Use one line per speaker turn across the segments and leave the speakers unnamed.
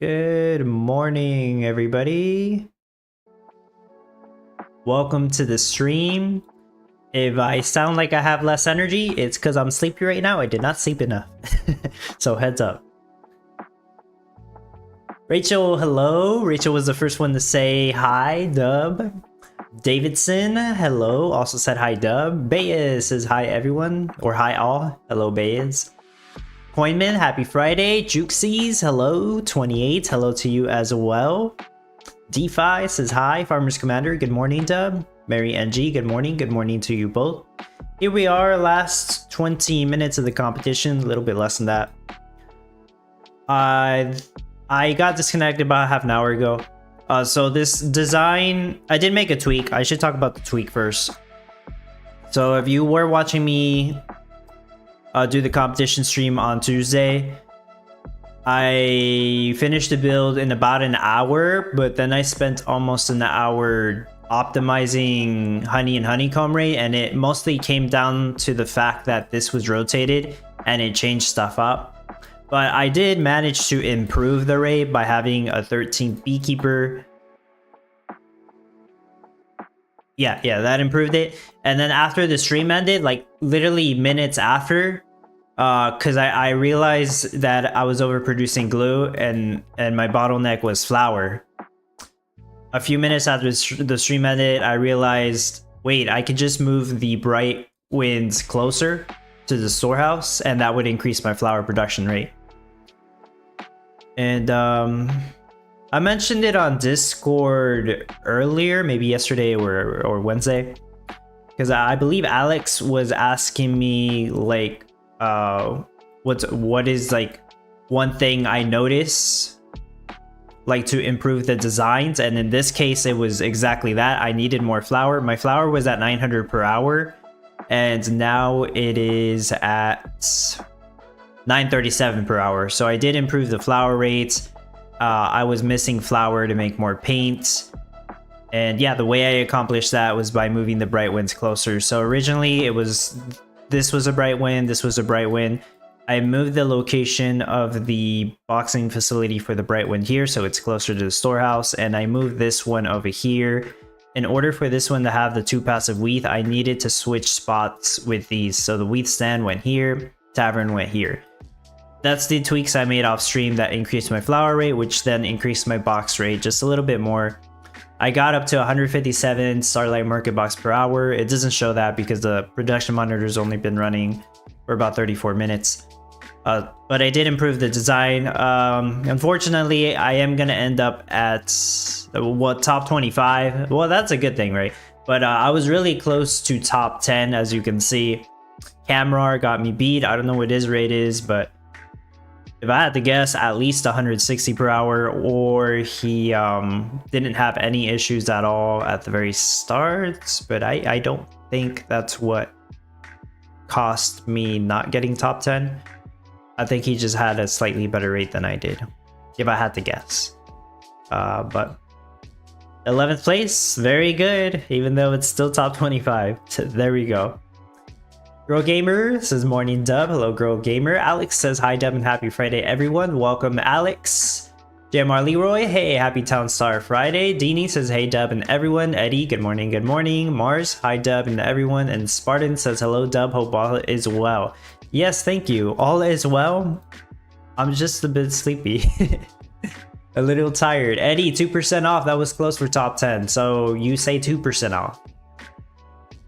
Good morning, everybody. Welcome to the stream. If I sound like I have less energy, it's because I'm sleepy right now. I did not sleep enough. So heads up. Rachel, hello. Rachel was the first one to say hi, Dub. Davidson, hello. Also said hi, Dub. Bayes says hi, everyone. Or hi, all. Hello, Bayes. Coinman, happy Friday. Jukesies, hello. 28, hello to you as well. DeFi says hi. Farmers Commander, good morning, Dub. Mary NG, good morning. Good morning to you both. Here we are, last 20 minutes of the competition, a little bit less than that. I got disconnected about half an hour ago. So this design, I did make a tweak. I should talk about the tweak first. So if you were watching me do the competition stream on Tuesday, I finished the build in about an hour, but then I spent almost an hour optimizing honey and honeycomb rate, and it mostly came down to the fact that this was rotated and it changed stuff up. But I did manage to improve the rate by having a 13th beekeeper. Yeah, that improved it. And then after the stream ended, like literally minutes after, because I realized that I was overproducing glue and my bottleneck was flour. A few minutes after the stream ended, I realized, wait, I could just move the bright winds closer to the storehouse, and that would increase my flour production rate. And I mentioned it on Discord earlier, maybe yesterday or Wednesday, because I believe Alex was asking me like, what is like one thing I notice like to improve the designs, and in this case it was exactly that. I needed more flour. My flour was at 900 per hour, and now it is at 937 per hour. So I did improve the flour rates. I was missing flour to make more paint, and yeah, the way I accomplished that was by moving the bright winds closer. So originally it was, this was a bright wind, this was a bright wind. I moved the location of the boxing facility for the bright wind here, so it's closer to the storehouse, and I moved this one over here. In order for this one to have the 2 passive wheat, I needed to switch spots with these. So the wheat stand went here, tavern went here. That's the tweaks I made off stream that increased my flour rate, which then increased my box rate just a little bit more. I got up to 157 Starlight Market Box per hour. It doesn't show that because the production monitor's only been running for about 34 minutes. But I did improve the design. Unfortunately, I am going to end up at top 25. Well, that's a good thing, right? But I was really close to top 10, as you can see. Camrar got me beat. I don't know what his rate is, but if I had to guess, at least 160 per hour, or he didn't have any issues at all at the very start. But I don't think that's what cost me not getting top 10. I think he just had a slightly better rate than I did, if I had to guess. But 11th place, very good, even though it's still top 25. So there we go. Girl Gamer says morning Dub. Hello, Girl Gamer. Alex says hi Dub and happy Friday, everyone. Welcome, Alex. JMR Leroy, hey, happy Town Star Friday. Deanie says hey Dub and everyone. Eddie, good morning, good morning. Mars, hi Dub and everyone. And Spartan says hello Dub, hope all is well. Yes, thank you. All is well. I'm just a bit sleepy. A little tired. Eddie, 2% off. That was close for top 10. So you say 2% off.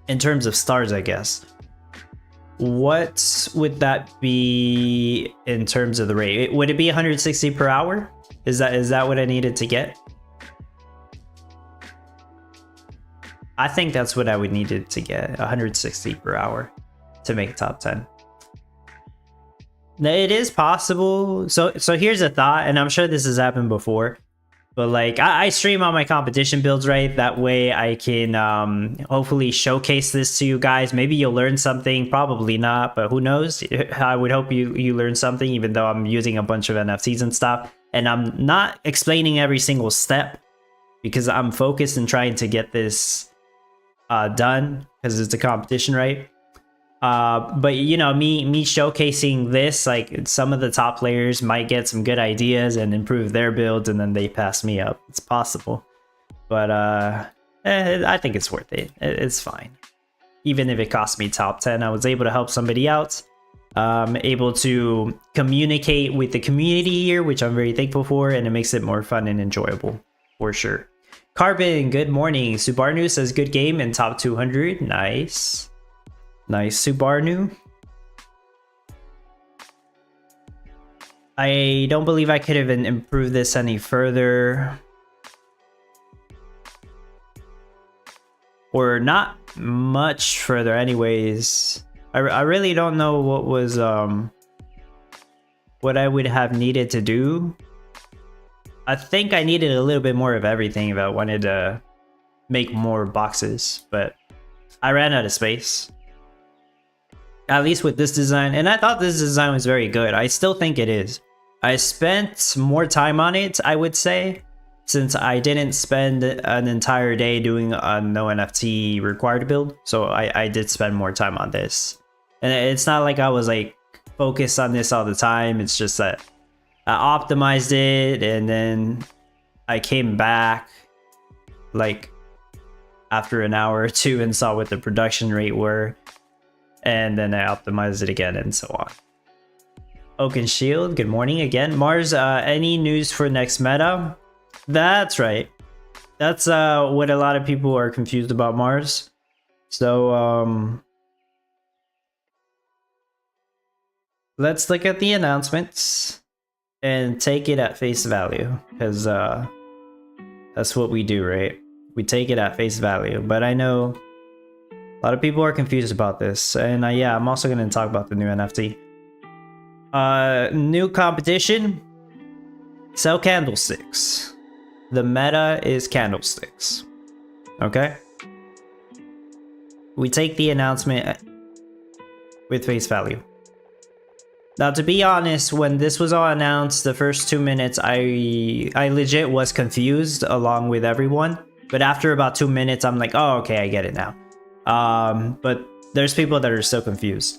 In terms of stars, I guess. What would that be in terms of the rate? Would it be 160 per hour? Is that what I needed to get? I think that's what I would needed to get, 160 per hour to make top 10. It is possible. So here's a thought, and I'm sure this has happened before, but like I stream on my competition builds, right? That way I can hopefully showcase this to you guys. Maybe you'll learn something, probably not, but who knows? I would hope you learn something, even though I'm using a bunch of NFTs and stuff, and I'm not explaining every single step because I'm focused in trying to get this done because it's a competition, right? But you know, me showcasing this, like some of the top players might get some good ideas and improve their builds, and then they pass me up. It's possible, but I think it's worth it. It's fine. Even if it cost me top 10, I was able to help somebody out. Able to communicate with the community here, which I'm very thankful for, and it makes it more fun and enjoyable for sure. Carbon, good morning. Subarnu says good game in top 200. Nice. Nice, Subarnu. I don't believe I could have improved this any further. Or not much further anyways. I really don't know what was what I would have needed to do. I think I needed a little bit more of everything if I wanted to make more boxes, but I ran out of space. At least with this design, and I thought this design was very good. I still think it is. I spent more time on it, I would say, since I didn't spend an entire day doing a no NFT required build. So I did spend more time on this. And it's not like I was like focused on this all the time. It's just that I optimized it and then I came back like after an hour or two and saw what the production rate were. And then I optimized it again and so on. Oaken Shield, good morning again. Mars, any news for next meta? That's right. That's what a lot of people are confused about Mars. So let's look at the announcements and take it at face value, because that's what we do, right? We take it at face value. But I know a lot of people are confused about this, and yeah, I'm also going to talk about the new NFT. New competition, sell candlesticks. The meta is candlesticks. Okay? We take the announcement with face value. Now, to be honest, when this was all announced, the first 2 minutes, I legit was confused along with everyone. But after about 2 minutes, I'm like, oh, okay, I get it now. But there's people that are still confused.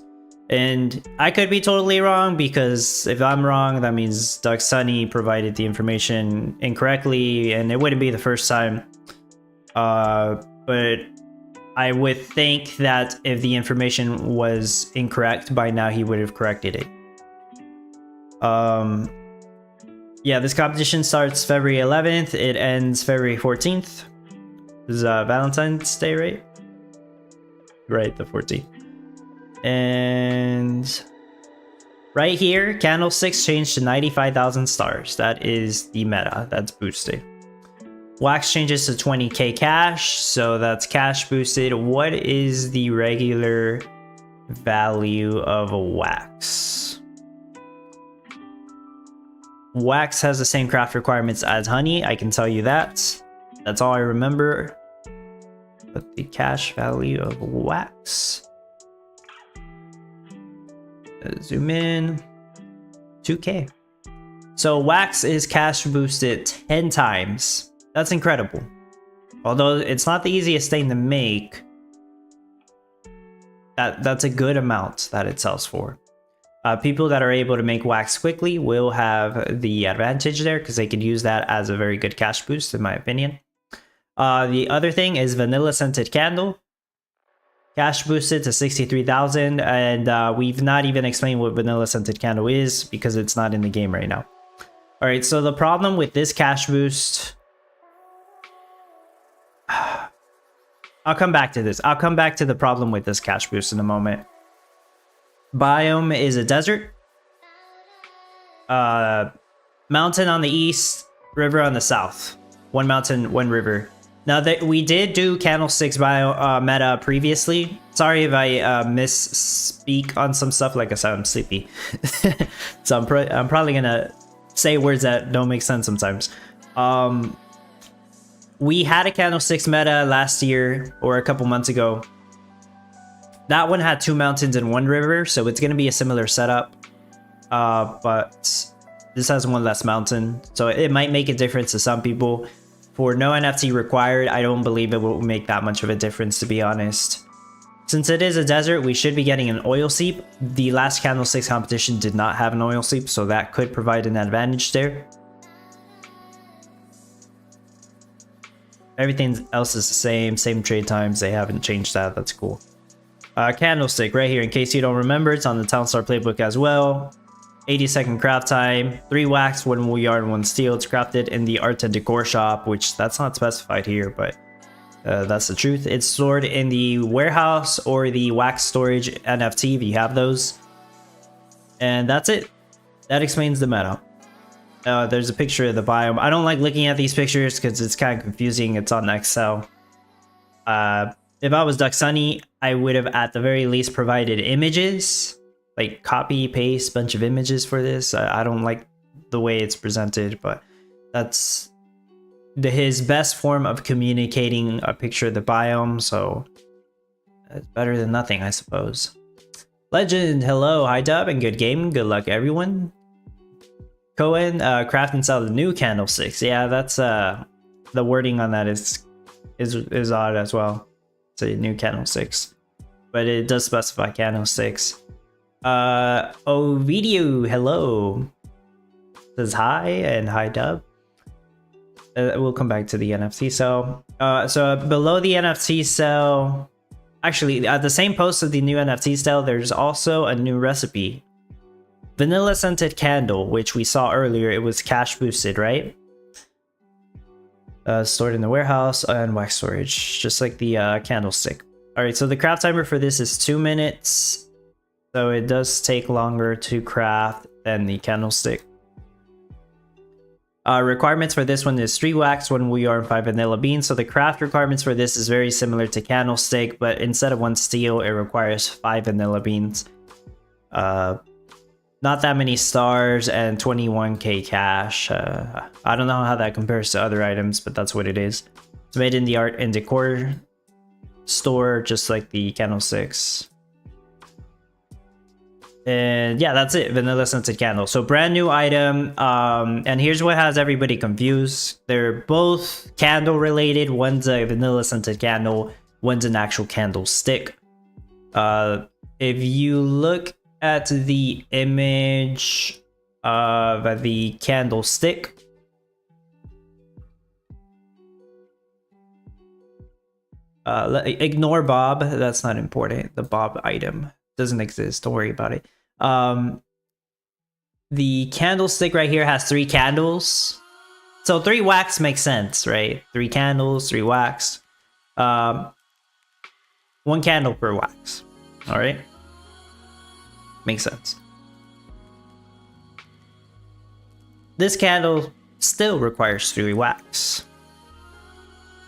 And I could be totally wrong, because if I'm wrong, that means Doug Sunny provided the information incorrectly, and it wouldn't be the first time. But I would think that if the information was incorrect by now, he would have corrected it. Yeah, this competition starts February 11th. It ends February 14th. This is Valentine's Day, right? Right, the 14th. And right here, candlesticks changed to 95,000 stars. That is the meta. That's boosted. Wax changes to 20k cash, so that's cash boosted. What is the regular value of a wax? Wax has the same craft requirements as honey, I can tell you that. That's all I remember. But the cash value of wax. Zoom in. 2k. So wax is cash boosted 10 times. That's incredible. Although it's not the easiest thing to make, that's a good amount that it sells for. People that are able to make wax quickly will have the advantage there, because they could use that as a very good cash boost, in my opinion. The other thing is vanilla scented candle. Cash boosted to 63,000, and we've not even explained what vanilla scented candle is, because it's not in the game right now. All right, so the problem with this cash boost, I'll come back to this. I'll come back to the problem with this cash boost in a moment. Biome is a desert. Mountain on the east, river on the south. One mountain, one river. Now that we did do candlesticks meta previously. Sorry if I misspeak on some stuff. Like I said, I'm sleepy. So I'm probably gonna say words that don't make sense sometimes. We had a candlesticks meta last year or a couple months ago. That one had 2 mountains and 1 river, so it's gonna be a similar setup. But this has 1 less mountain, so it might make a difference to some people. For no NFT required, I don't believe it will make that much of a difference, to be honest. Since it is a desert, we should be getting an oil seep. The last Candlesticks competition did not have an oil seep, so that could provide an advantage there. Everything else is the same trade times. They haven't changed that. That's cool. Candlestick right here, in case you don't remember, it's on the Townstar playbook as well. 80-second craft time, 3 wax, 1 wool yarn, 1 steel. It's crafted in the art and decor shop, which that's not specified here, but that's the truth. It's stored in the warehouse or the wax storage NFT if you have those. And that's it. That explains the meta. There's a picture of the biome. I don't like looking at these pictures because it's kind of confusing. It's on Excel. If I was Duck Sunny, I would have at the very least provided images. Like copy, paste, bunch of images for this. I don't like the way it's presented, but that's his best form of communicating a picture of the biome, so it's better than nothing, I suppose. Legend, hello, hi Dub, and good game. Good luck, everyone. Cohen, craft and sell the new candlesticks. Yeah, that's the wording on that is odd as well. It's a new candlesticks, but it does specify candlesticks. Ovidio, hello, says hi, and hi Dub. We'll come back to the NFT cell. So below the NFT cell, actually at the same post of the new NFT cell, there's also a new recipe. Vanilla scented candle, which we saw earlier. It was cash boosted, right? Stored in the warehouse and wax storage, just like the candlestick. All right, so the craft timer for this is 2 minutes. So it does take longer to craft than the candlestick. Requirements for this one is 3 wax, 1 wool yarn, 5 vanilla beans. So the craft requirements for this is very similar to candlestick, but instead of 1 steel, it requires 5 vanilla beans. Not that many stars and 21k cash. I don't know how that compares to other items, but that's what it is. It's made in the art and decor store, just like the candlesticks. And yeah, that's it. Vanilla scented candle. So brand new item. And here's what has everybody confused. They're both candle related. One's a vanilla scented candle. One's an actual candlestick. If you look at the image of the candlestick, ignore Bob. That's not important. The Bob item doesn't exist. Don't worry about it. The candlestick right here has 3 candles. So 3 wax makes sense, right? 3 candles, 3 wax. 1 candle per wax. All right. Makes sense. This candle still requires 3 wax.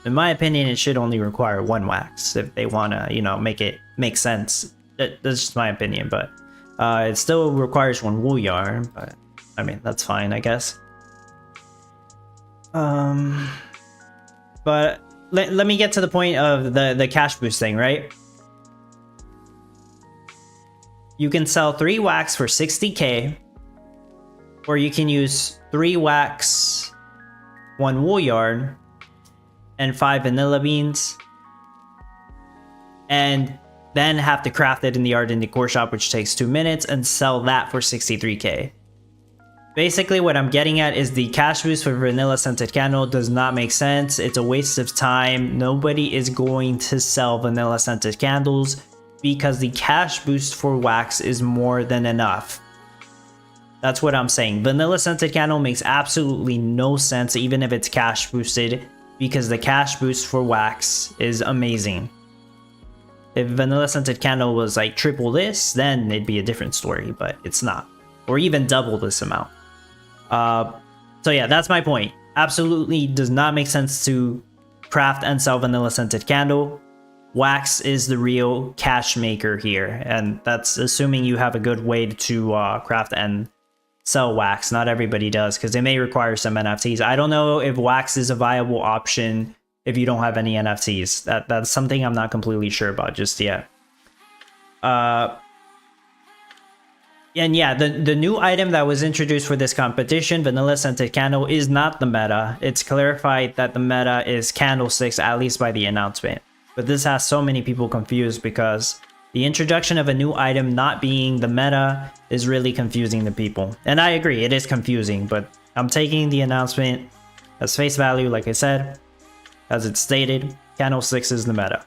In my opinion, it should only require 1 wax if they want to, you know, make it make sense. That's just my opinion, but it still requires 1 wool yarn, but I mean, that's fine, I guess. But let me get to the point of the cash boost thing, right? You can sell 3 wax for 60k, or you can use 3 wax, 1 wool yarn, and 5 vanilla beans, and then have to craft it in the art and decor shop, which takes 2 minutes, and sell that for 63k. Basically, what I'm getting at is the cash boost for vanilla scented candle does not make sense. It's a waste of time. Nobody is going to sell vanilla scented candles because the cash boost for wax is more than enough. That's what I'm saying. Vanilla scented candle makes absolutely no sense, even if it's cash boosted, because the cash boost for wax is amazing. If vanilla scented candle was like triple this, then it'd be a different story, but it's not. Or even double this amount. So yeah, that's my point. Absolutely does not make sense to craft and sell vanilla scented candle. Wax is the real cash maker here, and that's assuming you have a good way to craft and sell wax. Not everybody does, because it may require some NFTs. I don't know if wax is a viable option if you don't have any NFTs. That's something I'm not completely sure about just yet. And yeah, the new item that was introduced for this competition, Vanilla Scented Candle, is not the meta. It's clarified that the meta is candlesticks, at least by the announcement. But this has so many people confused because the introduction of a new item not being the meta is really confusing the people. And I agree, it is confusing, but I'm taking the announcement as face value, like I said. As it's stated, Candlesticks is the meta.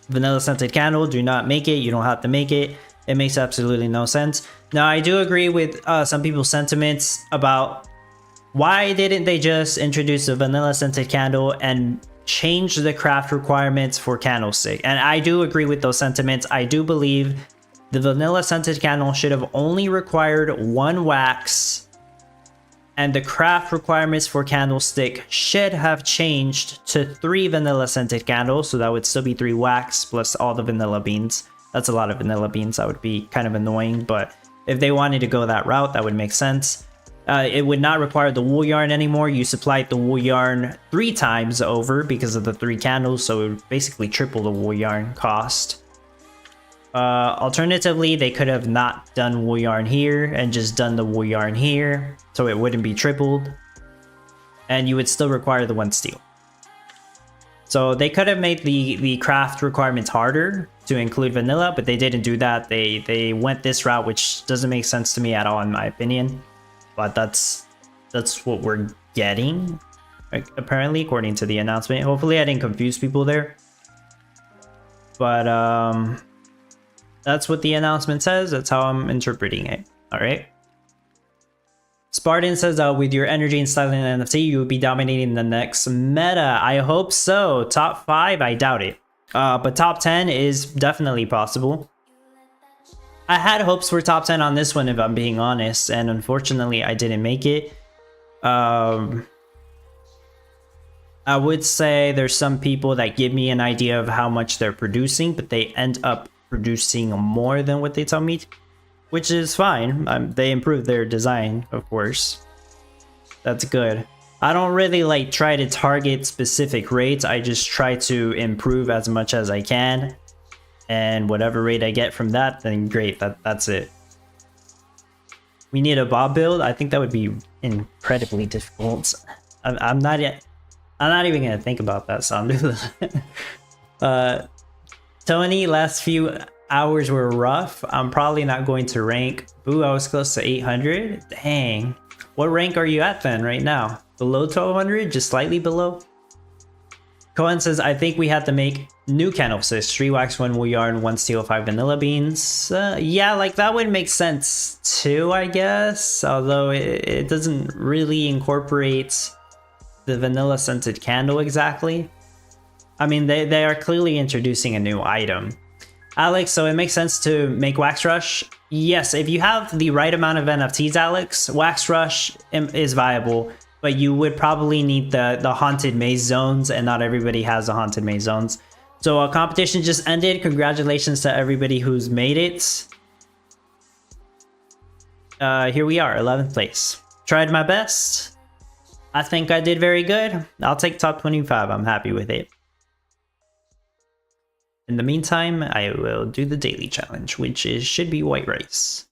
Vanilla scented candle, do not make it, you don't have to make it. It makes absolutely no sense. Now, I do agree with some people's sentiments about why didn't they just introduce a vanilla scented candle and change the craft requirements for Candlestick. And I do agree with those sentiments. I do believe the vanilla scented candle should have only required 1 wax, and the craft requirements for Candlestick should have changed to 3 vanilla scented candles, so that would still be 3 wax plus all the vanilla beans. That's a lot of vanilla beans. That would be kind of annoying, but if they wanted to go that route, that would make sense. It would not require the wool yarn anymore. You supplied the wool yarn 3 times over because of the 3 candles, so it would basically triple the wool yarn cost. Alternatively, they could have not done wool yarn here and just done the wool yarn here, so it wouldn't be tripled, and you would still require the 1 steel. So they could have made the craft requirements harder to include vanilla, but they didn't do that. They went this route, which doesn't make sense to me at all in my opinion. But that's what we're getting, apparently, according to the announcement. Hopefully I didn't confuse people there. But that's what the announcement says. That's how I'm interpreting it. All right. Spartan says, with your energy and styling NFT, you would be dominating the next meta. I hope so. Top 5, I doubt it. But top 10 is definitely possible. I had hopes for top 10 on this one, if I'm being honest, and unfortunately I didn't make it. I would say there's some people that give me an idea of how much they're producing, but they end up producing more than what they tell me, which is fine. They improved their design, of course. That's good. I don't really like try to target specific rates. I just try to improve as much as I can. And whatever rate I get from that, then great, that's it. We need a Bob build. I think that would be incredibly difficult. I'm not even gonna think about that, so I'm doing Tony, last few hours were rough. I'm probably not going to rank. Ooh, I was close to 800. Dang. What rank are you at then right now? Below 1200? Just slightly below? Cohen says, I think we have to make new candlesticks. 3 wax, 1 wool yarn, 1 steel, 5 vanilla beans. Yeah, like that would make sense too, I guess. Although it doesn't really incorporate the vanilla scented candle exactly. I mean, they are clearly introducing a new item. Alex, so it makes sense to make Wax Rush? Yes, if you have the right amount of NFTs, Alex, Wax Rush is viable. But you would probably need the Haunted Maze zones, and not everybody has the Haunted Maze zones. So a competition just ended. Congratulations to everybody who's made it. Here we are, 11th place. Tried my best. I think I did very good. I'll take top 25. I'm happy with it. In the meantime, I will do the daily challenge, which should be white rice.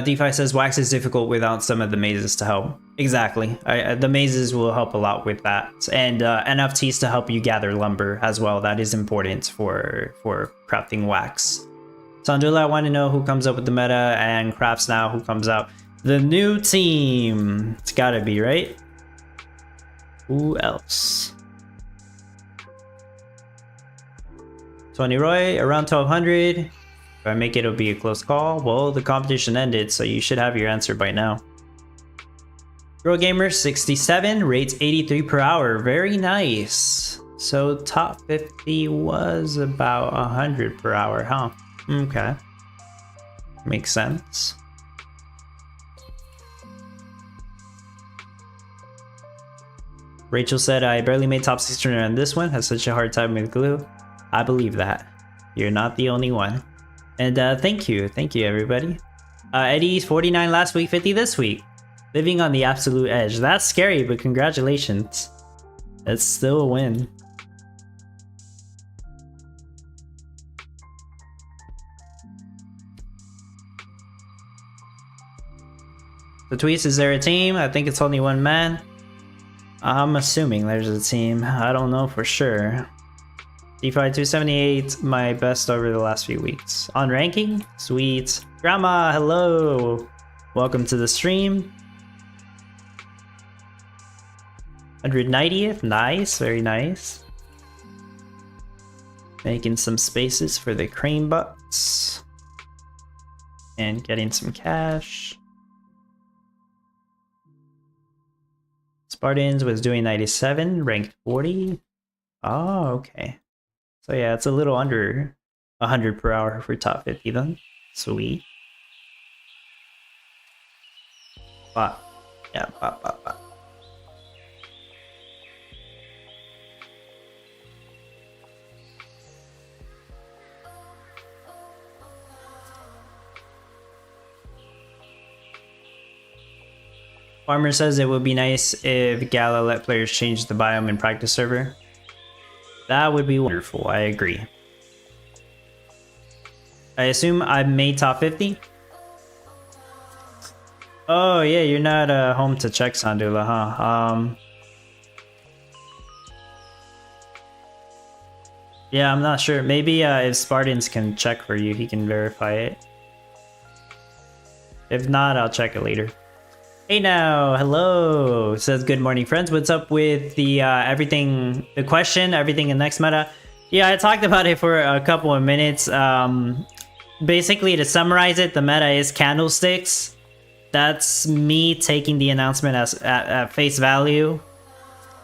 DeFi says wax is difficult without some of the mazes to help. Exactly. The mazes will help a lot with that. And NFTs to help you gather lumber as well. That is important for crafting wax. Sandula, I want to know who comes up with the meta, and crafts now who comes out. The new team. It's gotta be, right? Who else? Tony Roy, around 1200. If I make it, it'll be a close call. Well, the competition ended, so you should have your answer by now. Girl Gamer 67, rates 83 per hour. Very nice. So top 50 was about 100 per hour, huh? Okay. Makes sense. Rachel said, I barely made top 600 on this one. Has such a hard time with glue. I believe that. You're not the only one. And thank you everybody. Eddie's 49 last week, 50 this week. Living on the absolute edge. That's scary, but congratulations. It's still a win. The tweets, is there a team? I think it's only one man. I'm assuming there's a team. I don't know for sure. DeFi 278, my best over the last few weeks. On ranking? Sweet. Grandma, hello! Welcome to the stream. 190th, nice, very nice. Making some spaces for the cream bucks. And getting some cash. Spartans was doing 97, ranked 40. Oh, okay. So yeah, it's a little under 100 per hour for top 50 then. Sweet. But yeah, but. Farmer says it would be nice if Gala let players change the biome in practice server. That would be wonderful, I agree. I assume I made top 50? Oh yeah, you're not home to check Sandula, huh? Yeah, I'm not sure. Maybe if Spartans can check for you, he can verify it. If not, I'll check it later. Hey now, hello. Says good morning, friends. What's up with the everything? The question, everything in next meta. Yeah, I talked about it for a couple of minutes. Basically, to summarize it, the meta is candlesticks. That's me taking the announcement as at face value.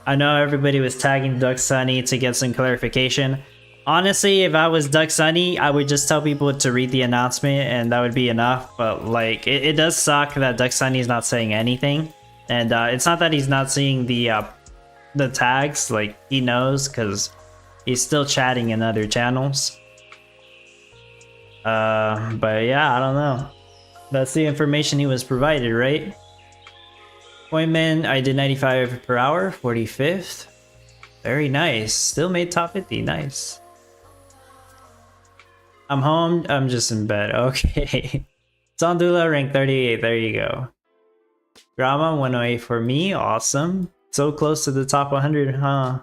I know everybody was tagging Duck Sunny to get some clarification. Honestly, if I was Duck Sunny, I would just tell people to read the announcement and that would be enough. But like, it does suck that Duck Sunny is not saying anything. And it's not that he's not seeing the tags, like he knows because he's still chatting in other channels. But yeah, I don't know. That's the information he was provided, right? Appointment, I did 95 per hour, 45th. Very nice. Still made top 50, nice. I'm home, I'm just in bed, okay. Sandula, rank 38, there you go. Drama, 108 for me, awesome. So close to the top 100, huh?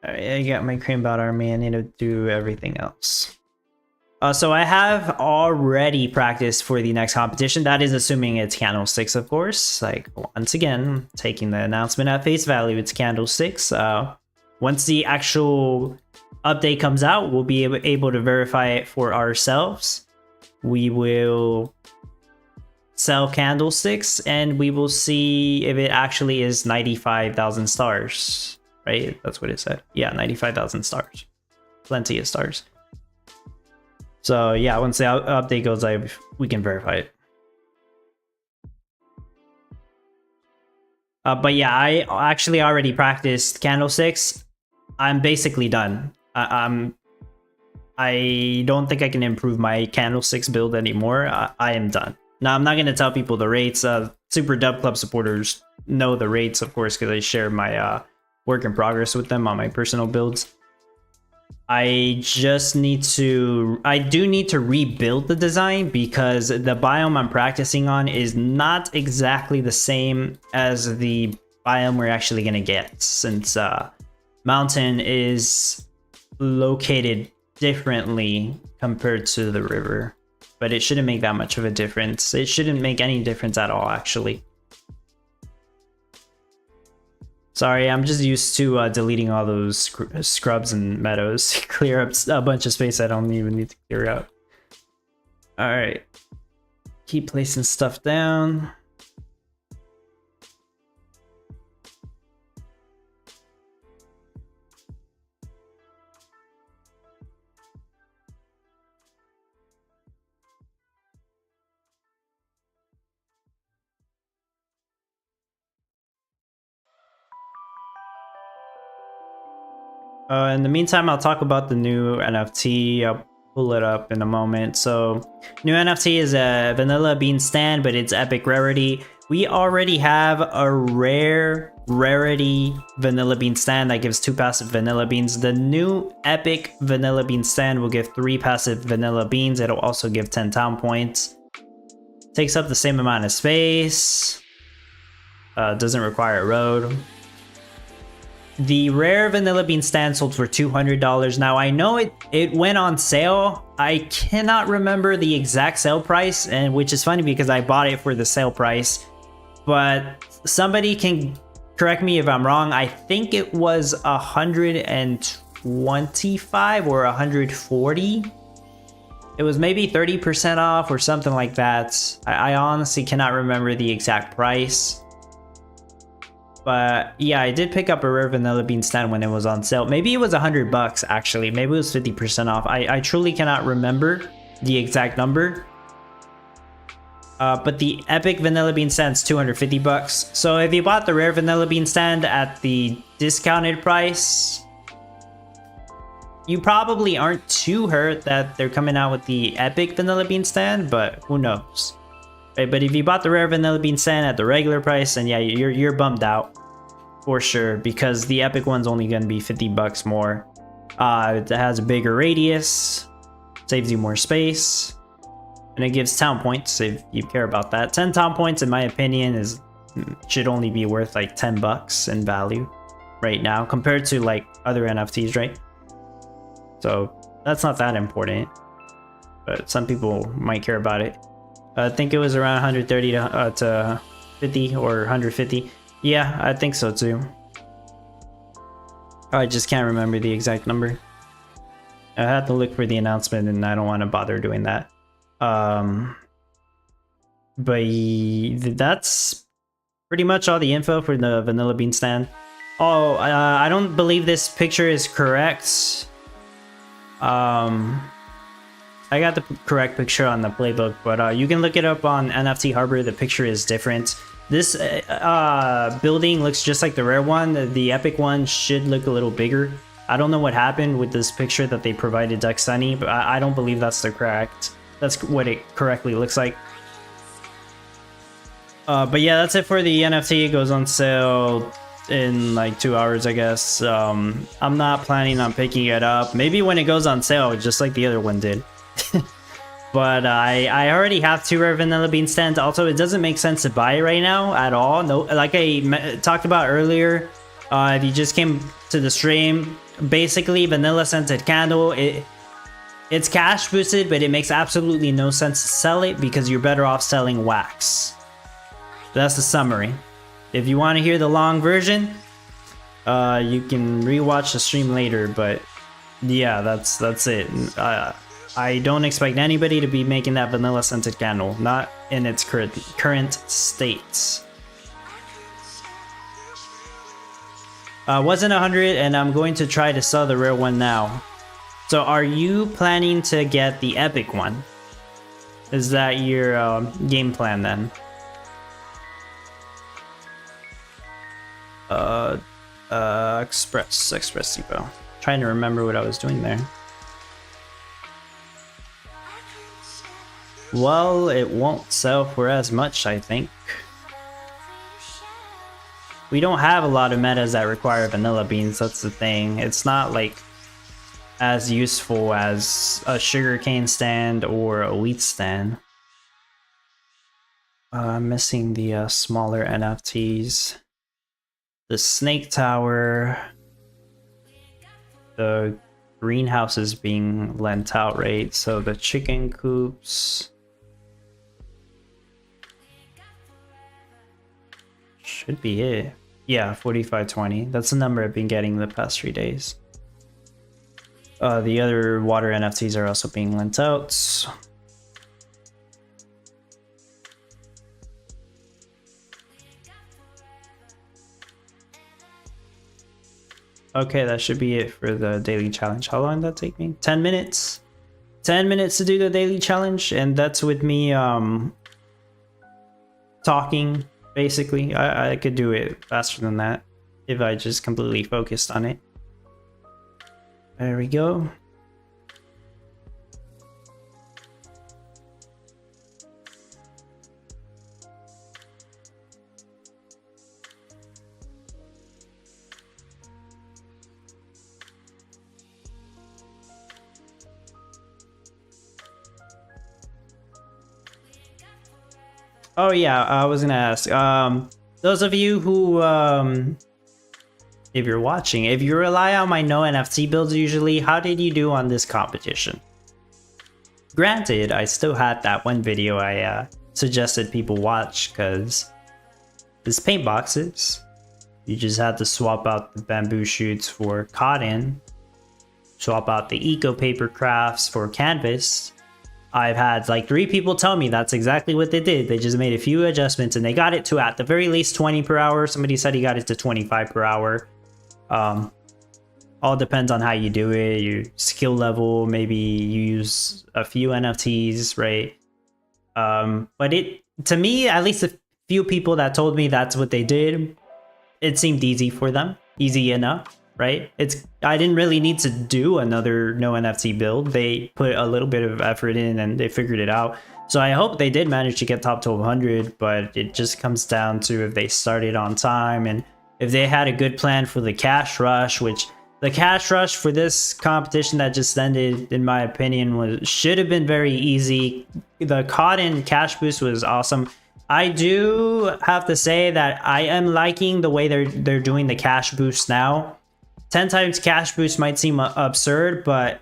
Alright, I got my cream bot army, I need to do everything else. So I have already practiced for the next competition. That is assuming it's candlesticks, of course. Like, once again, taking the announcement at face value, it's candlesticks. Once the actual update comes out, we'll be able to verify it for ourselves. We will sell candlesticks and we will see if it actually is 95,000 stars, right? That's what it said. Yeah, 95,000 stars. Plenty of stars. So yeah, once the update goes live, we can verify it. But yeah, I actually already practiced candlesticks. I'm basically done. I don't think I can improve my candlesticks build anymore. I am done. Now, I'm not going to tell people the rates. Super Dub Club supporters know the rates, of course, because I share my work in progress with them on my personal builds. I do need to rebuild the design because the biome I'm practicing on is not exactly the same as the biome we're actually going to get, since mountain is located differently compared to the river. But it shouldn't make that much of a difference. It shouldn't make any difference at all, actually. Sorry, I'm just used to deleting all those scrubs and meadows. Clear up a bunch of space I don't even need to clear out. Alright. Keep placing stuff down. In the meantime, I'll talk about the new NFT. I'll pull it up in a moment. So, new NFT is a vanilla bean stand, but it's epic rarity. We already have a rarity vanilla bean stand that gives 2 passive vanilla beans. The new epic vanilla bean stand will give 3 passive vanilla beans. It'll also give 10 town points. Takes up the same amount of space. Doesn't require a road. The rare vanilla bean stand sold for $200. Now I know it went on sale. I cannot remember the exact sale price, and which is funny because I bought it for the sale price. But somebody can correct me if I'm wrong. I think it was 125 or 140. It was maybe 30% off or something like that. I honestly cannot remember the exact price. But yeah, I did pick up a rare vanilla bean stand when it was on sale. Maybe it was $100 actually. Maybe it was 50% off. I truly cannot remember the exact number. But the epic vanilla bean stand is $250. So if you bought the rare vanilla bean stand at the discounted price, you probably aren't too hurt that they're coming out with the epic vanilla bean stand, but who knows? Right, but if you bought the rare vanilla bean stand at the regular price, then yeah, you're bummed out for sure, because the epic one's only gonna be $50 more. It has a bigger radius, saves you more space, and it gives town points if you care about that. 10 town points, in my opinion, should only be worth like $10 in value right now compared to like other NFTs, right? So that's not that important, but some people might care about it. I think it was around 130 to 50 or 150. Yeah, I think so too. I just can't remember the exact number. I had to look for the announcement and I don't want to bother doing that. But that's pretty much all the info for the vanilla bean stand. Oh, I don't believe this picture is correct. I got the correct picture on the playbook, but you can look it up on NFT Harbor. The picture is different. This building looks just like the rare one. The epic one should look a little bigger. I don't know what happened with this picture that they provided Duck Sunny, but I don't believe that's the correct. That's what it correctly looks like. But yeah, that's it for the NFT. It goes on sale in like 2 hours, I guess. I'm not planning on picking it up. Maybe when it goes on sale, just like the other one did. But I already have 2 rare vanilla bean stands. Also, it doesn't make sense to buy it right now at all. No, like I talked about earlier, if you just came to the stream, basically vanilla scented candle, it's cash boosted, but it makes absolutely no sense to sell it because you're better off selling wax. That's the summary. If you want to hear the long version, you can rewatch the stream later, but yeah, that's it. I don't expect anybody to be making that vanilla scented candle, not in its current state. Wasn't 100, and I'm going to try to sell the rare one now. So are you planning to get the epic one? Is that your game plan then? Express Depot. Trying to remember what I was doing there. Well, it won't sell for as much, I think. We don't have a lot of metas that require vanilla beans, that's the thing. It's not like as useful as a sugarcane stand or a wheat stand. I'm missing the smaller NFTs. The snake tower. The greenhouse is being lent out, right? So the chicken coops. Should be it. Yeah, 4520. That's the number I've been getting the past 3 days. The other water NFTs are also being lent out. Okay, that should be it for the daily challenge. How long did that take me? 10 minutes? 10 minutes to do the daily challenge, and that's with me talking, basically. I could do it faster than that if I just completely focused on it. There we go. Oh yeah, I was gonna ask. those of you who, if you're watching, if you rely on my no NFT builds usually, how did you do on this competition? Granted, I still had that one video I suggested people watch, because this paint boxes, you just had to swap out the bamboo shoots for cotton, swap out the eco paper crafts for canvas. I've had like 3 people tell me that's exactly what they did. They just made a few adjustments and they got it to at the very least 20 per hour. Somebody said he got it to 25 per hour. All depends on how you do it, your skill level, maybe you use a few NFTs, right? But to me, at least a few people that told me that's what they did, it seemed easy for them, easy enough, right? I didn't really need to do another no NFT build. They put a little bit of effort in and they figured it out. So I hope they did manage to get top 1200, but it just comes down to if they started on time and if they had a good plan for the cash rush, which the cash rush for this competition that just ended, in my opinion, should have been very easy. The cotton cash boost was awesome. I do have to say that I am liking the way they're doing the cash boost now. 10 times cash boost might seem absurd, but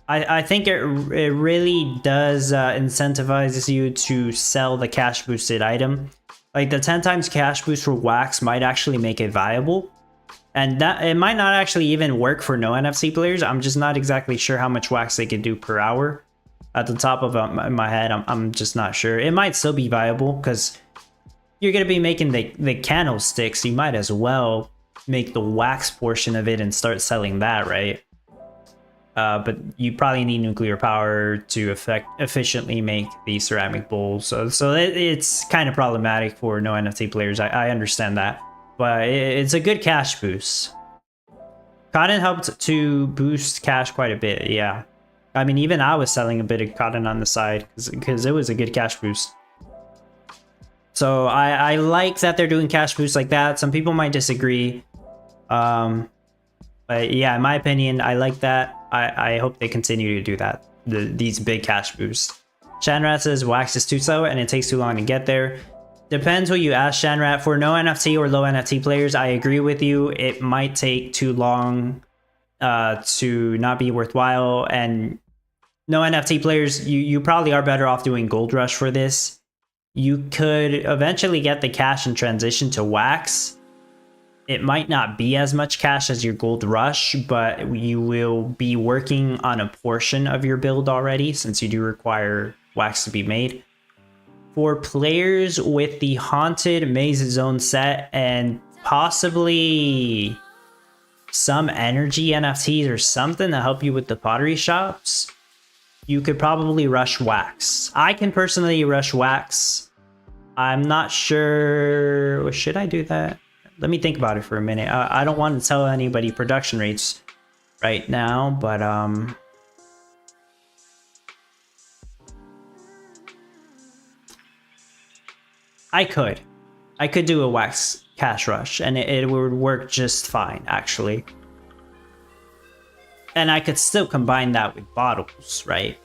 I think it really does incentivize you to sell the cash boosted item. Like the 10 times cash boost for wax might actually make it viable. And that it might not actually even work for no NFC players. I'm just not exactly sure how much wax they could do per hour. At the top of my head, I'm just not sure. It might still be viable because you're going to be making the candlesticks. You might as well make the wax portion of it and start selling that, right? But you probably need nuclear power to efficiently make these ceramic bowls. So it's kind of problematic for no NFT players. I understand that. But it's a good cash boost. Cotton helped to boost cash quite a bit, yeah. I mean, even I was selling a bit of cotton on the side because it was a good cash boost. So I like that they're doing cash boosts like that. Some people might disagree. But yeah, in my opinion, I like that. I hope they continue to do that. These big cash boosts. Shanrat says wax is too slow and it takes too long to get there. Depends what you ask, Shanrat. For no NFT or low NFT players, I agree with you. It might take too long to not be worthwhile. And no NFT players, you probably are better off doing Gold Rush for this. You could eventually get the cash and transition to wax. It might not be as much cash as your Gold Rush, but you will be working on a portion of your build already since you do require wax to be made. For players with the Haunted Maze Zone set and possibly some energy NFTs or something to help you with the pottery shops, you could probably rush wax. I can personally rush wax. I'm not sure. Should I do that? Let me think about it for a minute. I don't want to tell anybody production rates right now, but I could do a wax cash rush and it would work just fine, actually. And I could still combine that with bottles, right?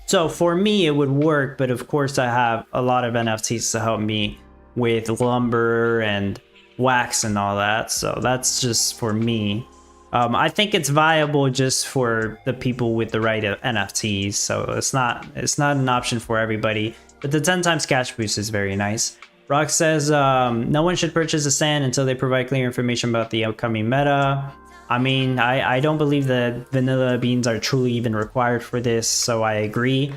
So for me, it would work, but of course I have a lot of NFTs to help me with lumber and wax and all that. So that's just for me. I think it's viable just for the people with the right NFTs. So it's not an option for everybody. But the 10 times cash boost is very nice. Rock says, no one should purchase a stand until they provide clear information about the upcoming meta. I mean, I don't believe that vanilla beans are truly even required for this, so I agree.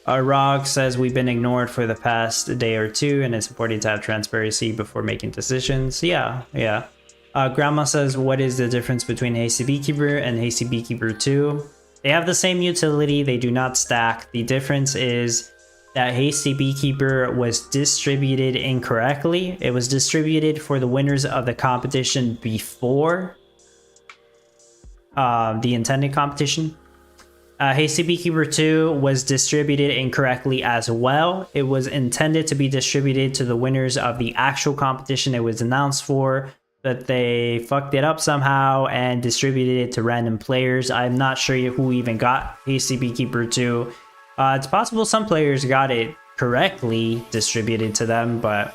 Rock says, we've been ignored for the past day or two, and it's important to have transparency before making decisions. Yeah. Grandma says, what is the difference between Hasty Beekeeper and Hasty Beekeeper 2? They have the same utility, they do not stack. The difference is that Hasty Beekeeper was distributed incorrectly. It was distributed for the winners of the competition before the intended competition. Hasty Beekeeper 2 was distributed incorrectly as well. It was intended to be distributed to the winners of the actual competition it was announced for, but they fucked it up somehow and distributed it to random players. I'm not sure who even got Hasty Beekeeper 2. It's possible some players got it correctly distributed to them, but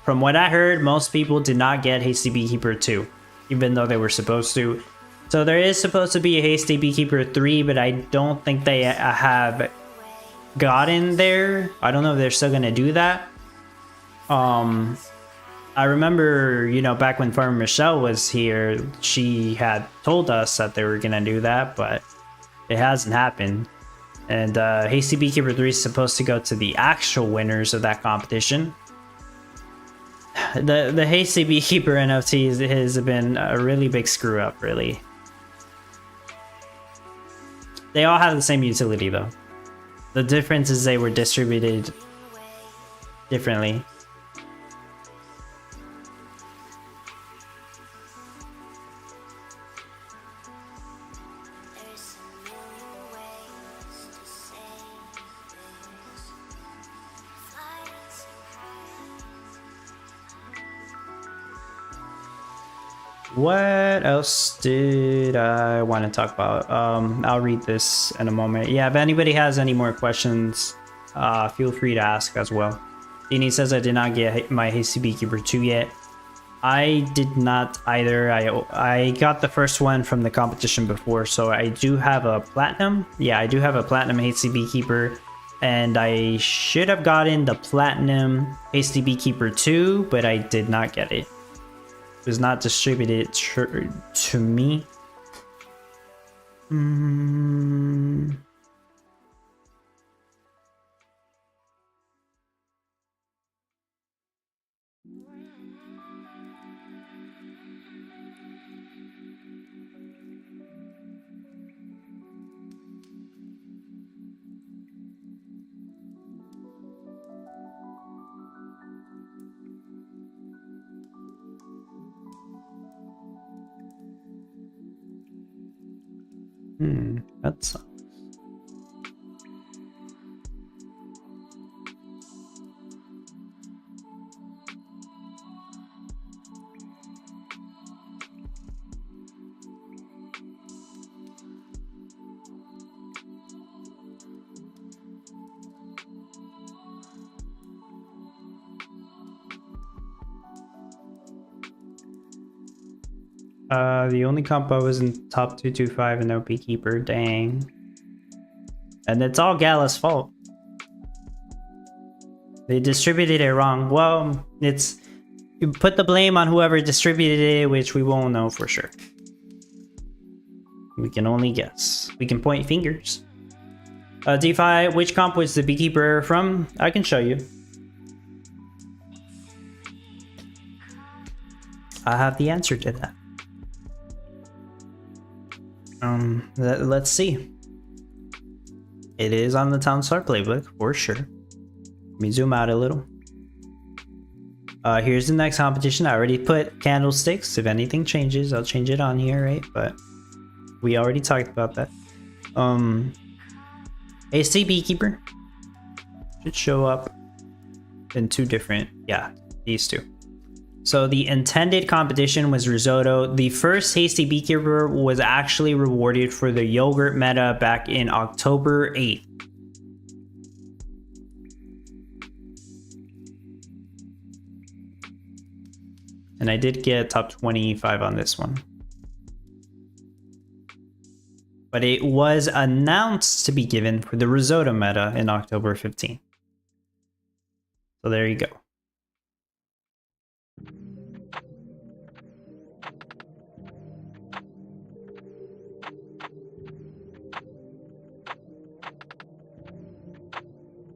from what I heard, most people did not get Hasty Beekeeper 2, even though they were supposed to. So there is supposed to be a Hasty Beekeeper 3, but I don't think they have gotten there. I don't know if they're still gonna do that. I remember, you know, back when Farmer Michelle was here, she had told us that they were gonna do that, but it hasn't happened. And Hasty Beekeeper 3 is supposed to go to the actual winners of that competition. The Hasty Beekeeper NFT has been a really big screw up, really. They all have the same utility though. The difference is they were distributed differently. What else did I want to talk about? I'll read this in a moment. Yeah, if anybody has any more questions, feel free to ask as well. Dini says I did not get my Hasty Beekeeper 2 yet. I did not either. I got the first one from the competition before, so I do have a platinum. Yeah, I do have a platinum Hasty Beekeeper, and I should have gotten the platinum Hasty Beekeeper 2, but I did not get it. It was not distributed to me. That sucks. The only comp I was in top 225 and no Beekeeper, dang. And it's all Gala's fault. They distributed it wrong. Well, it's... You put the blame on whoever distributed it, which we won't know for sure. We can only guess. We can point fingers. DeFi, which comp was the Beekeeper from? I can show you. I have the answer to that. Let's see. It is on the Town Star playbook for sure. Let me zoom out a little. Here's the next competition. I already put Candlesticks. If anything changes, I'll change it on here, right? But we already talked about that. AC Beekeeper should show up in two different, yeah, these two. So the intended competition was risotto. The first Hasty Beekeeper was actually rewarded for the yogurt meta back in October 8th. And I did get top 25 on this one. But it was announced to be given for the risotto meta in October 15th. So there you go.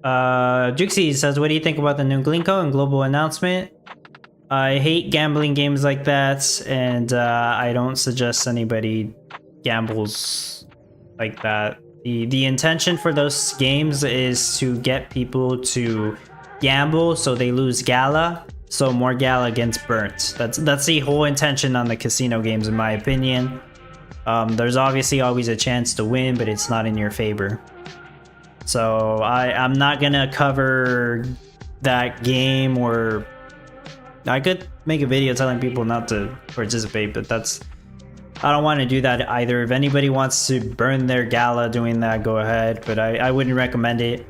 Juxie says, what do you think about the new Glinko and global announcement? I hate gambling games like that, and I don't suggest anybody gambles like that. The intention for those games is to get people to gamble so they lose Gala, so more Gala gets burnt. That's the whole intention on the casino games, in my opinion. There's obviously always a chance to win, but it's not in your favor. So I'm not gonna cover that game, or I could make a video telling people not to participate, but I don't want to do that either. If anybody wants to burn their Gala doing that, go ahead, but I wouldn't recommend it.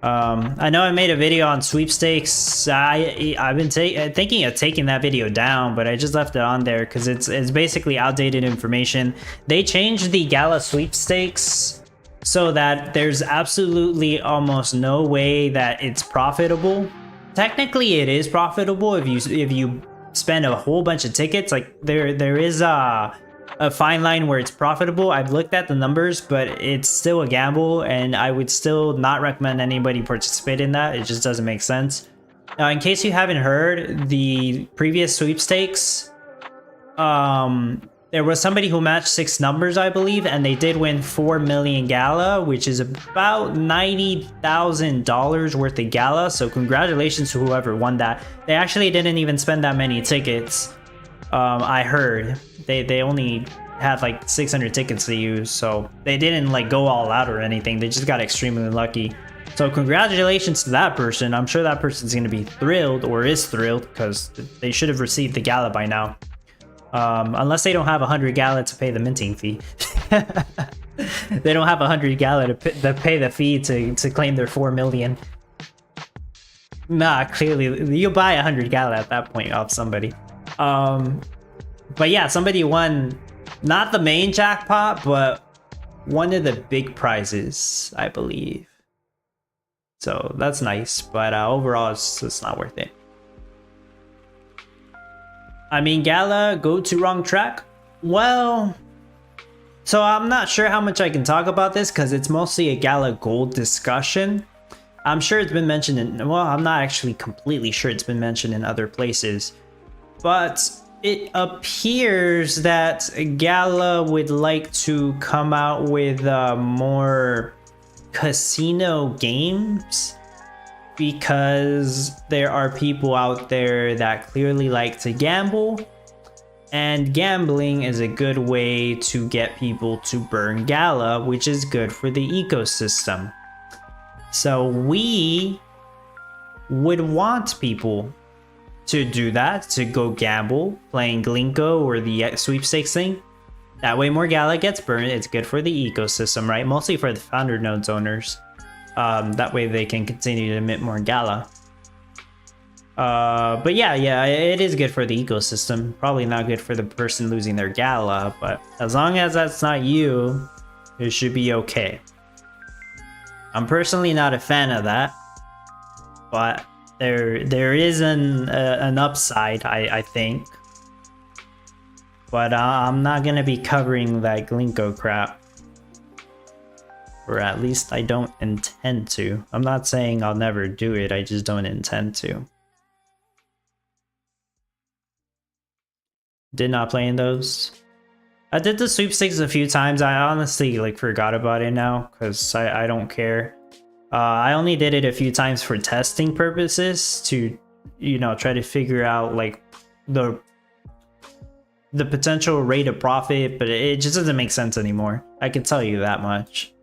I know I made a video on sweepstakes. I've been thinking of taking that video down, but I just left it on there because it's basically outdated information. They changed the Gala sweepstakes so that there's absolutely almost no way that it's profitable. Technically, it is profitable if you spend a whole bunch of tickets. Like there is a fine line where it's profitable. I've looked at the numbers, but it's still a gamble, and I would still not recommend anybody participate in that. It just doesn't make sense. In case you haven't heard, the previous sweepstakes, there was somebody who matched 6 numbers, I believe, and they did win 4 million Gala, which is about $90,000 worth of Gala. So congratulations to whoever won that. They actually didn't even spend that many tickets. I heard they only had like 600 tickets to use, so they didn't like go all out or anything. They just got extremely lucky. So congratulations to that person. I'm sure that person's going to be thrilled, or is thrilled, because they should have received the Gala by now. Unless they don't have 100 Gala to pay the minting fee. They don't have 100 Gala to pay the fee to claim their 4 million. Nah, clearly you buy 100 Gala at that point off somebody. But yeah, somebody won not the main jackpot, but one of the big prizes, I believe. So that's nice, but overall it's not worth it. I mean, Gala, go to wrong track? Well, so I'm not sure how much I can talk about this because it's mostly a Gala Gold discussion. I'm sure it's been mentioned in, well, I'm not actually completely sure it's been mentioned in other places, but it appears that Gala would like to come out with more casino games, because there are people out there that clearly like to gamble, and gambling is a good way to get people to burn Gala, which is good for the ecosystem. So we would want people to do that, to go gamble playing Glinko or the sweepstakes thing. That way more Gala gets burned. It's good for the ecosystem, right? Mostly for the founder nodes owners. That way they can continue to mint more Gala. But yeah, it is good for the ecosystem. Probably not good for the person losing their Gala, but as long as that's not you, it should be okay. I'm personally not a fan of that, but there is an upside, I think. But I'm not gonna be covering that Glinko crap. Or at least I don't intend to. I'm not saying I'll never do it, I just don't intend to. Did not play in those. I did the sweepstakes a few times. I honestly like forgot about it now because I don't care. I only did it a few times for testing purposes to, you know, try to figure out like the potential rate of profit, but it just doesn't make sense anymore. I can tell you that much.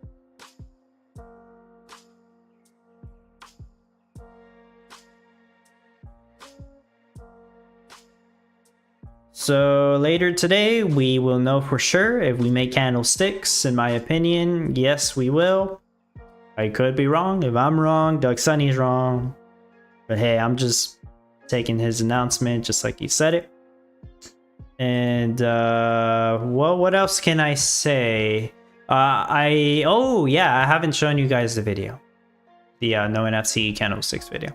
So later today, we will know for sure if we make candlesticks. In my opinion, yes, we will. I could be wrong. If I'm wrong, Doug Sunny's wrong. But hey, I'm just taking his announcement just like he said it. And well, what else can I say? Oh yeah, I haven't shown you guys the video, the no-NFT candlesticks video.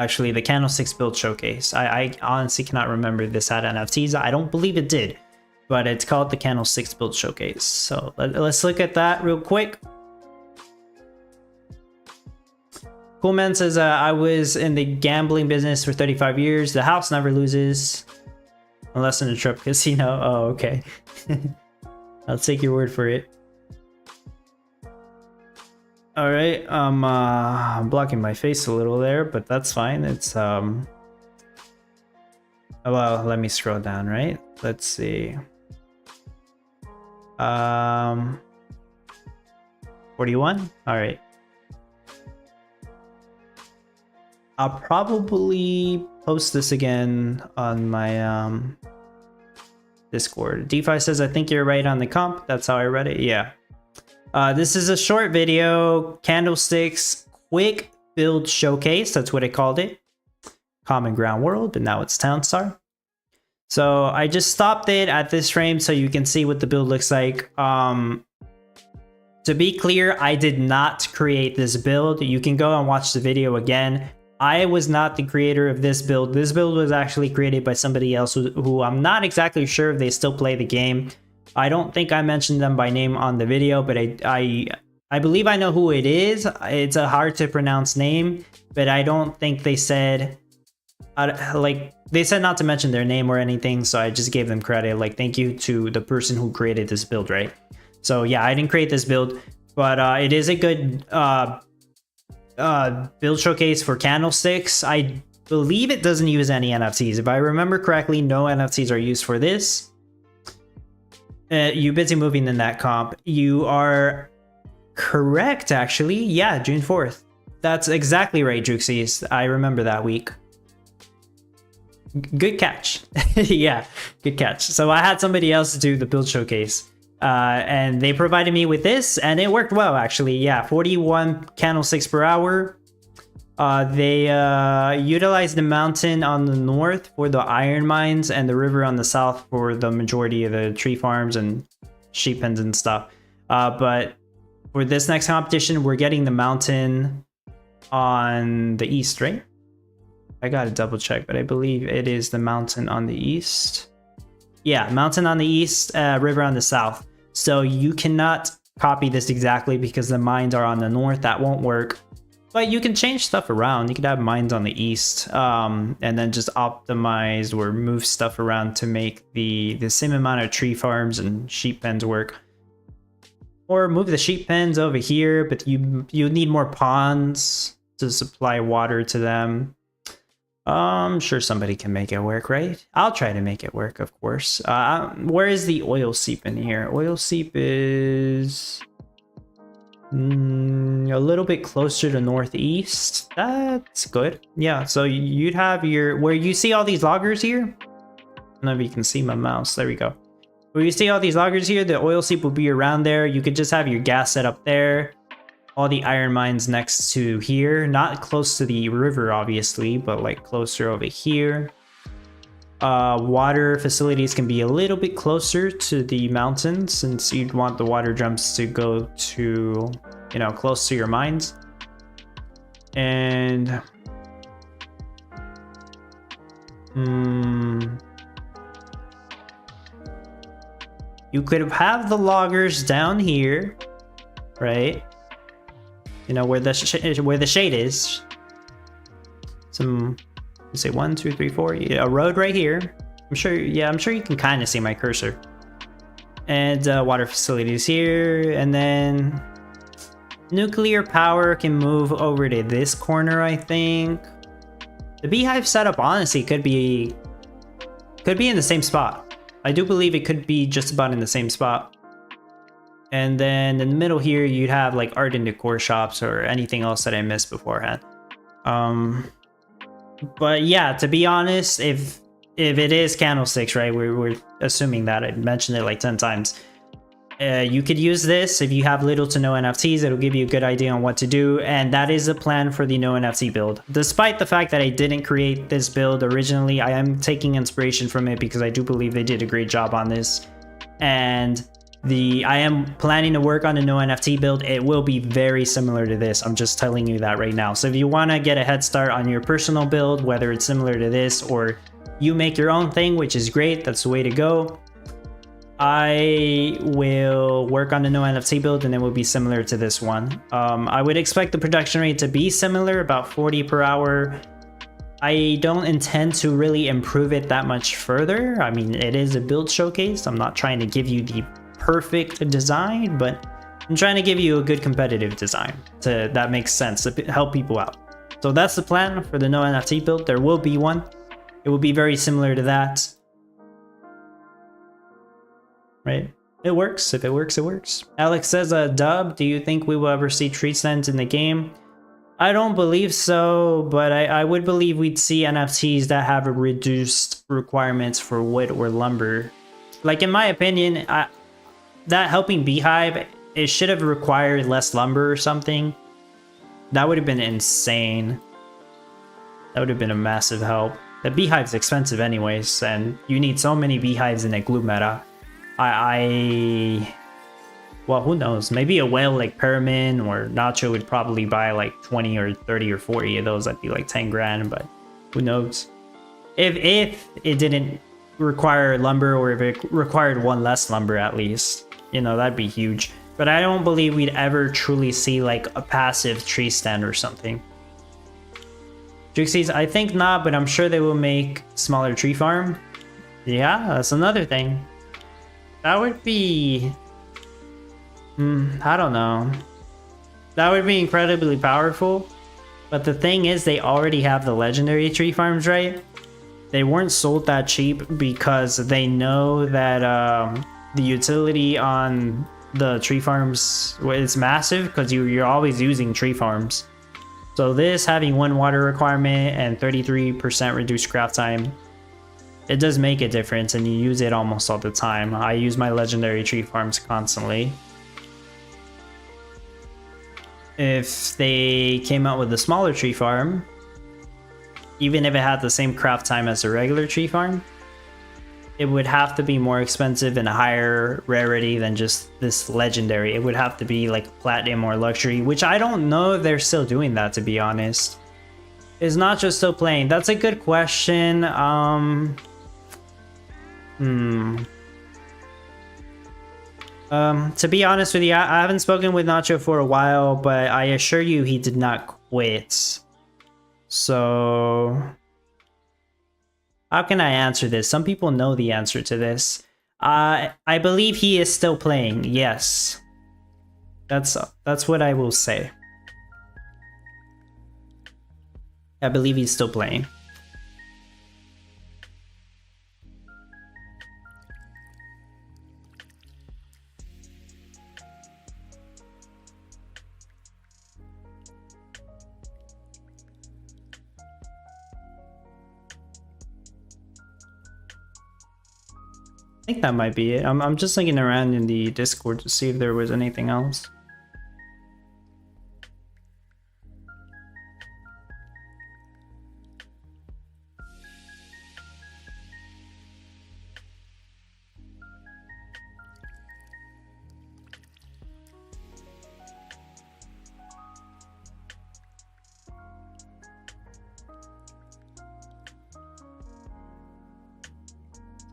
Actually, the candlesticks build showcase. I honestly cannot remember if this had NFTs. I don't believe it did, but it's called the candlesticks build showcase. So let's look at that real quick. Coolman says, I was in the gambling business for 35 years. The house never loses. Unless in a trip casino. Oh, okay. I'll take your word for it. All right, I'm blocking my face a little there, but that's fine. It's well, let me scroll down, right? Let's see. 41. All right. I'll probably post this again on my Discord. DeFi says, I think you're right on the comp. That's how I read it. Yeah. This is a short video, Candlestick's quick build showcase. That's what I called it. Common Ground World, but now it's Townstar. So I just stopped it at this frame so you can see what the build looks like. To be clear, I did not create this build. You can go and watch the video again. I was not the creator of this build. This build was actually created by somebody else who I'm not exactly sure if they still play the game. I don't think I mentioned them by name on the video, but I believe I know who it is. It's a hard to pronounce name, but I don't think they said, they said not to mention their name or anything, so I just gave them credit. Like, thank you to the person who created this build, right? So yeah, I didn't create this build, but it is a good build showcase for Candlesticks. I believe it doesn't use any NFTs. If I remember correctly, no NFTs are used for this. You busy moving in that comp. You are correct, actually. Yeah, June 4th. That's exactly right, Juxies. I remember that week. Good catch. Yeah, good catch. So I had somebody else do the build showcase. And they provided me with this, and it worked well, actually. Yeah, 41 candlesticks per hour. They utilized the mountain on the north for the iron mines and the river on the south for the majority of the tree farms and sheep pens and stuff. But for this next competition, we're getting the mountain on the east, right? I gotta double check, but I believe it is the mountain on the east. Yeah, mountain on the east, river on the south. So you cannot copy this exactly because the mines are on the north. That won't work. But you can change stuff around. You could have mines on the east, and then just optimize or move stuff around to make the same amount of tree farms and sheep pens work. Or move the sheep pens over here, but you need more ponds to supply water to them. I'm sure somebody can make it work, right? I'll try to make it work, of course. Where is the oil seep in here? Oil seep is a little bit closer to northeast. That's good. Yeah, so you'd have your, where you see all these loggers here. I don't know if you can see my mouse. There we go. Where you see all these loggers here, the oil seep will be around there. You could just have your gas set up there. All the iron mines next to here, not close to the river, obviously, but like closer over here. Water facilities can be a little bit closer to the mountains since you'd want the water jumps to go to, you know, close to your mines. And you could have the loggers down here, right? You know, where the shade is. Some, let's say 1, 2, 3, 4. Yeah, a road right here. I'm sure you can kind of see my cursor. And water facilities here, and then nuclear power can move over to this corner, I think. The beehive setup honestly could be in the same spot. I do believe it could be just about in the same spot. And then in the middle here, you'd have like art and decor shops or anything else that I missed beforehand. But yeah, to be honest, if it is candlesticks, right? We're assuming that. I mentioned it like 10 times. You could use this if you have little to no NFTs. It'll give you a good idea on what to do. And that is the plan for the no NFT build. Despite the fact that I didn't create this build originally, I am taking inspiration from it because I do believe they did a great job on this. And I am planning to work on a no NFT build. It will be very similar to this. I'm just telling you that right now. So if you want to get a head start on your personal build, whether it's similar to this or you make your own thing, which is great, that's the way to go. I will work on a no NFT build and it will be similar to this one. I would expect the production rate to be similar, about 40 per hour. I don't intend to really improve it that much further. I mean, it is a build showcase. I'm not trying to give you the perfect design, but I'm trying to give you a good competitive design that makes sense to help people out. So that's the plan for the no NFT build. There will be one. It will be very similar to that. Right? It works. If it works, it works. Alex says, Dub, do you think we will ever see tree stands in the game? I don't believe so, but I would believe we'd see NFTs that have a reduced requirements for wood or lumber. Like, in my opinion, that helping beehive it should have required less lumber or something. That would have been insane. That would have been a massive help. The beehive's expensive anyways, and you need so many beehives in a glue meta. Well, who knows? Maybe a whale like Permin or Nacho would probably buy like 20 or 30 or 40 of those. That'd be like 10 grand, but who knows? If it didn't require lumber, or if it required one less lumber at least, you know, that'd be huge. But I don't believe we'd ever truly see like a passive tree stand or something. Juxies, I think not, but I'm sure they will make smaller tree farm. Yeah, that's another thing. That would be... I don't know. That would be incredibly powerful. But the thing is, they already have the legendary tree farms, right? They weren't sold that cheap because they know that the utility on the tree farms is massive, because you're always using tree farms. So this having 1 water requirement and 33% reduced craft time, it does make a difference, and you use it almost all the time. I use my legendary tree farms constantly. If they came out with a smaller tree farm, even if it had the same craft time as a regular tree farm, it would have to be more expensive and a higher rarity than just this legendary. It would have to be like platinum or luxury, which I don't know if they're still doing that, to be honest. Is Nacho still playing? That's a good question. To be honest with you, I haven't spoken with Nacho for a while, but I assure you he did not quit. So how can I answer this? Some people know the answer to this. I believe he is still playing. Yes. That's what I will say. I believe he's still playing. I think that might be it. I'm just looking around in the Discord to see if there was anything else.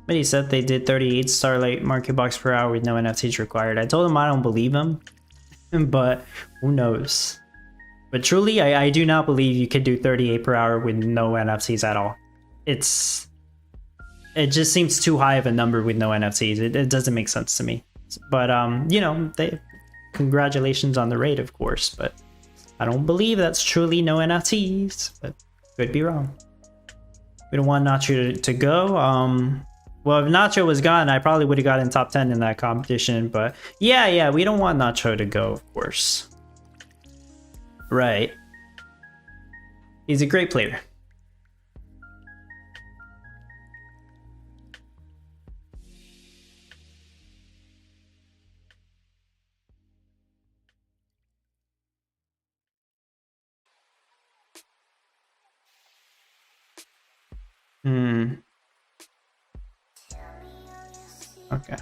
But he said they did 38 Starlight market box per hour with no NFTs required. I told him I don't believe him, but who knows? But truly, I do not believe you could do 38 per hour with no NFTs at all. It just seems too high of a number with no NFTs. It doesn't make sense to me. But you know, congratulations on the raid, of course. But I don't believe that's truly no NFTs. But could be wrong. We don't want Nacho to go. Well, if Nacho was gone, I probably would have gotten top 10 in that competition. But yeah, we don't want Nacho to go, of course. Right. He's a great player. Okay.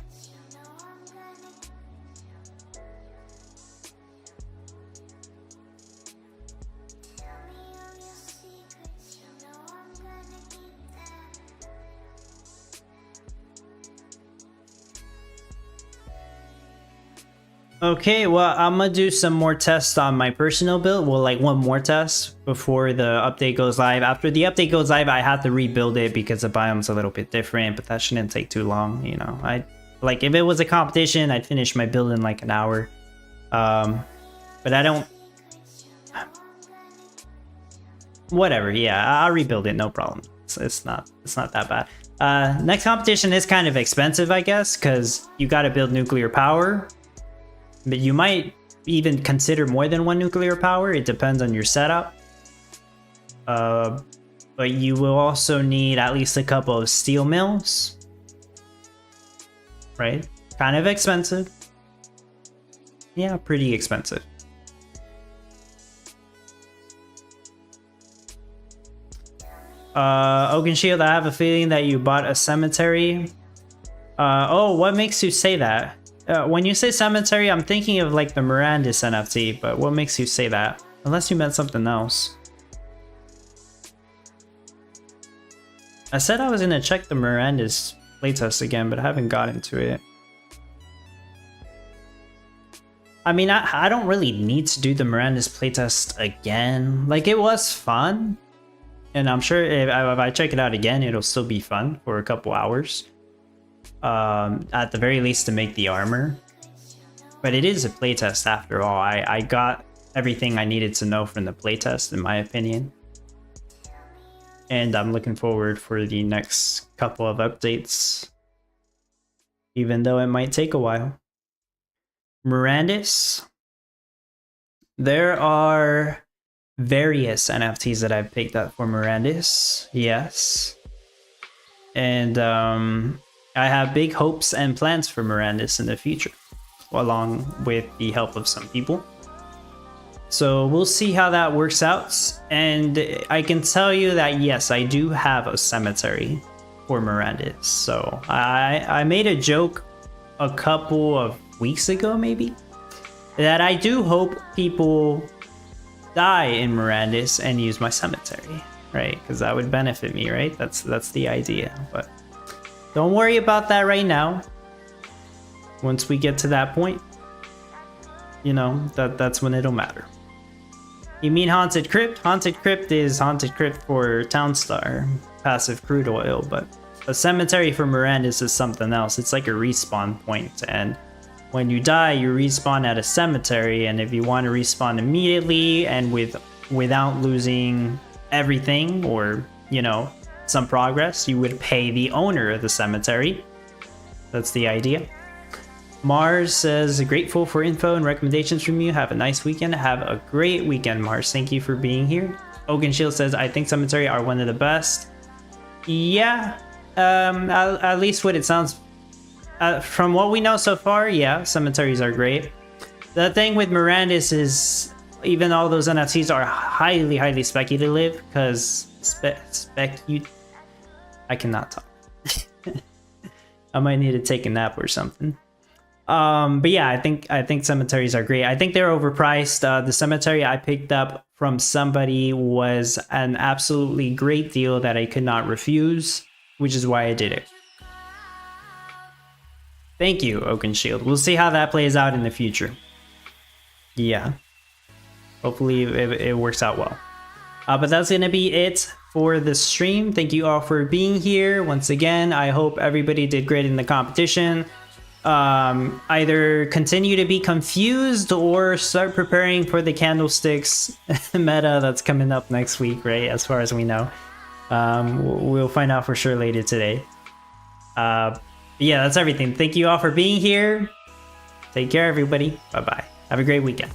Okay, well, I'm gonna do some more tests on my personal build. Well, like one more test before the update goes live. After the update goes live, I have to rebuild it because the biome's a little bit different, but that shouldn't take too long, you know. Like if it was a competition, I'd finish my build in like an hour. But I don't... Whatever, yeah, I'll rebuild it, no problem. It's not that bad. Next competition is kind of expensive, I guess, because you gotta build nuclear power. But you might even consider more than one nuclear power. It depends on your setup. But you will also need at least a couple of steel mills. Right? Kind of expensive. yeah, pretty expensive. Oaken Shield, I have a feeling that you bought a cemetery. Oh, what makes you say that? When you say cemetery, I'm thinking of like the Mirandis NFT, but what makes you say that? Unless you meant something else. I said I was gonna check the Mirandis playtest again, but I haven't got into it. I mean, I don't really need to do the Mirandis playtest again. Like, it was fun. And I'm sure if I check it out again, it'll still be fun for a couple hours. At the very least to make the armor. But it is a playtest after all. I got everything I needed to know from the playtest, in my opinion. And I'm looking forward for the next couple of updates. Even though it might take a while. Mirandis. There are various NFTs that I've picked up for Mirandis. Yes. And I have big hopes and plans for Mirandis in the future, along with the help of some people. So we'll see how that works out. And I can tell you that yes, I do have a cemetery for Mirandis. So I made a joke a couple of weeks ago, maybe, that I do hope people die in Mirandis and use my cemetery, right? Because that would benefit me, right? That's the idea. But don't worry about that right now. Once we get to that point, you know, that's when it'll matter. You mean Haunted Crypt? Haunted Crypt is Haunted Crypt for Townstar, passive crude oil, but a cemetery for Mirandis is something else. It's like a respawn point, and when you die, you respawn at a cemetery, and if you want to respawn immediately and without losing everything or, you know, some progress, you would pay the owner of the cemetery. That's the idea. Mars says, grateful for info and recommendations from you. Have a nice weekend. Have a great weekend, Mars. Thank you for being here. Oaken Shield says, I think cemetery are one of the best. Yeah, at least what it sounds. From what we know so far, yeah, cemeteries are great. The thing with Mirandis is, even all those NFTs are highly, highly speculative, because I cannot talk. I might need to take a nap or something. But yeah, I think cemeteries are great. I think they're overpriced. The cemetery I picked up from somebody was an absolutely great deal that I could not refuse, which is why I did it. Thank you, Oaken Shield. We'll see how that plays out in the future. Yeah. Hopefully it works out well. But that's going to be it for the stream. Thank you all for being here. Once again, I hope everybody did great in the competition. Either continue to be confused or start preparing for the Candlesticks meta that's coming up next week, right? As far as we know. We'll find out for sure later today. Yeah, that's everything. Thank you all for being here. Take care, everybody. Bye-bye. Have a great weekend.